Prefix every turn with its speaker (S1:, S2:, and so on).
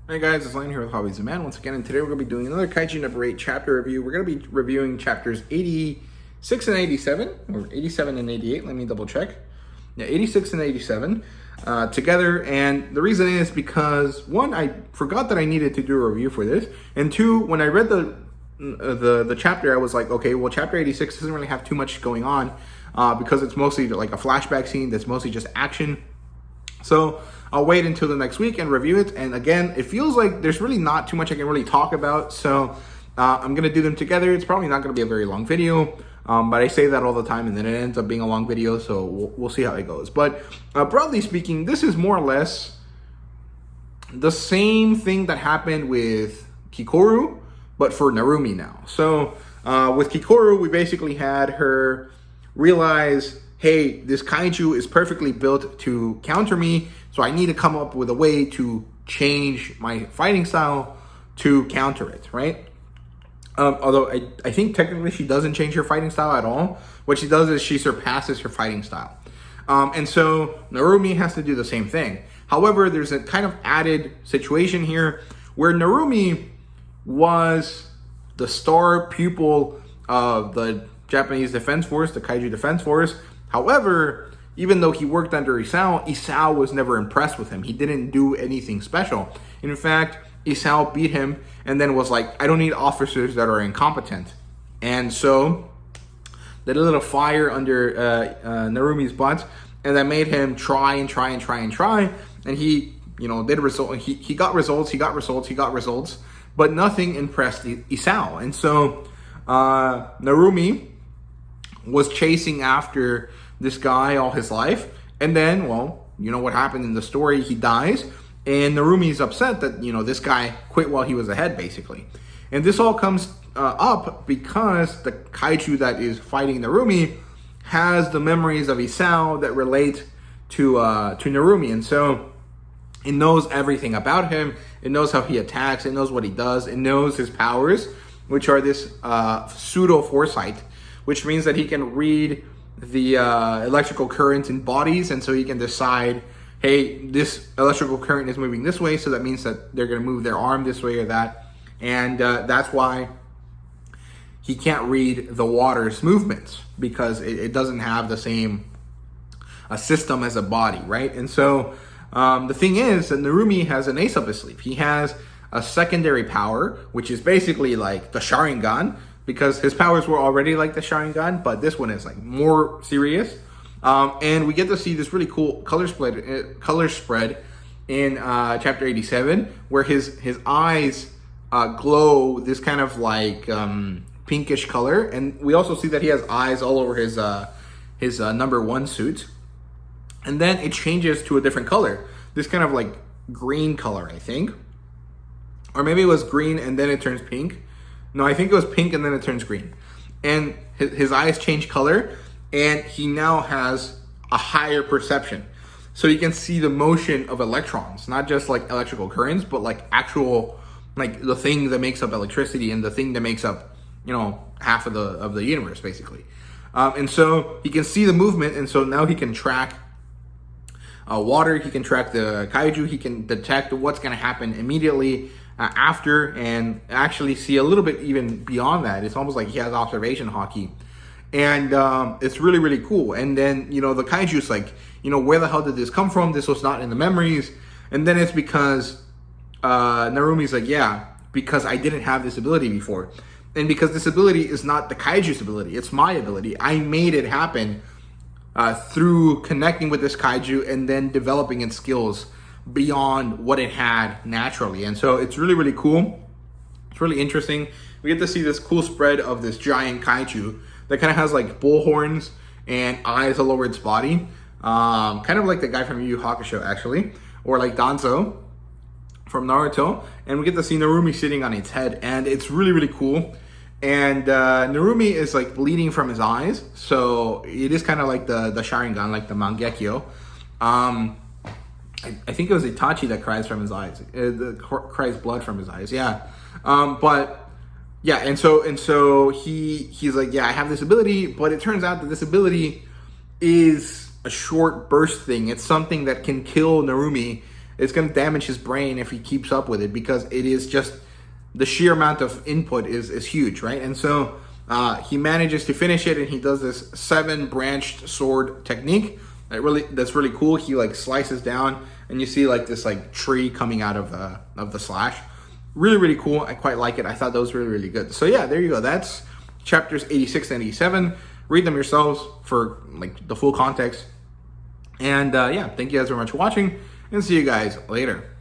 S1: Hey guys, it's Lane here with HobbiesofaMan once again, and today we're going to be doing another Kaiju number 8 chapter review. We're going to be reviewing chapters 86 and 87, or 87 and 88, let me double check. Yeah, 86 and 87 together, and the reason is because, one, I forgot that I needed to do a review for this, and two, when I read the chapter, I was like, okay, well, chapter 86 doesn't really have too much going on because it's mostly like a flashback scene that's mostly just action. So I'll wait until the next week and review it. And again, it feels like there's really not too much I can really talk about. So I'm going to do them together. It's probably not going to be a very long video, but I say that all the time and then it ends up being a long video. So we'll see how it goes. But broadly speaking, this is more or less the same thing that happened with Kikoru, but for Narumi now. So with Kikoru, we basically had her realize, hey, this kaiju is perfectly built to counter me, so I need to come up with a way to change my fighting style to counter it, right? Although I think technically she doesn't change her fighting style at all. What she does is she surpasses her fighting style. And so Narumi has to do the same thing. However, there's a kind of added situation here where Narumi was the star pupil of the Japanese Defense Force, the Kaiju Defense Force. However, even though he worked under Isao, Isao was never impressed with him. He didn't do anything special. In fact, Isao beat him and then was like, I don't need officers that are incompetent. And so they lit a fire under Narumi's butt, and that made him try. And he, did result. He got results, but nothing impressed Isao. And so Narumi was chasing after this guy all his life, and then, well, you know what happened in the story, he dies, and Narumi's upset that, this guy quit while he was ahead, basically. And this all comes up because the kaiju that is fighting Narumi has the memories of Isao that relate to Narumi, and so it knows everything about him, it knows how he attacks, it knows what he does, it knows his powers, which are this pseudo foresight, which means that he can read the electrical currents in bodies, and so he can decide, hey, this electrical current is moving this way, so that means that they're going to move their arm this way or that, and that's why he can't read the water's movements, because it doesn't have the same system as a body, right? And so the thing is that Narumi has an ace up his sleeve. He has a secondary power, which is basically like the Sharingan, because his powers were already like the Sharingan, but this one is like more serious. And we get to see this really cool color spread in chapter 87, where his eyes glow this kind of like pinkish color, and we also see that he has eyes all over his number 1 suit. And then it changes to a different color, this kind of like green color, I think, or maybe it was green and then it turns pink. No, I think it was pink and then it turns green. And his eyes change color, and he now has a higher perception. So you can see the motion of electrons, not just like electrical currents, but like actual, like the thing that makes up electricity and the thing that makes up, half of the universe, basically. And so he can see the movement, and so now he can track water, he can track the kaiju, he can detect what's going to happen immediately after, and actually see a little bit even beyond that. It's almost like he has observation hockey, and it's really, really cool. And then, the kaiju's like, where the hell did this come from? This was not in the memories. And then it's because Narumi's like, yeah, because I didn't have this ability before. And because this ability is not the kaiju's ability, it's my ability. I made it happen through connecting with this kaiju and then developing its skills beyond what it had naturally. And so it's really, really cool. It's really interesting. We get to see this cool spread of this giant kaiju that kind of has like bull horns and eyes all over its body. Kind of like the guy from Yu Yu Hakusho, actually, or like Danzo from Naruto. And we get to see Narumi sitting on its head, and it's really, really cool. And Narumi is like bleeding from his eyes, so it is kind of like the Sharingan, like the Mangekyo. I think it was Itachi that cries from his eyes, cries blood from his eyes. Yeah, but yeah, and so he's like, yeah, I have this ability, but it turns out that this ability is a short burst thing. It's something that can kill Narumi it's going to damage his brain if he keeps up with it, because it is just, the sheer amount of input is huge, right? And so he manages to finish it, and he does this 7-branched sword technique. That's really cool. He like slices down, and you see like this like tree coming out of the slash. Really cool. I quite like it. I thought that was really good. So yeah, there you go. That's chapters 86 and 87. Read them yourselves for like the full context. And yeah, thank you guys very much for watching, and see you guys later.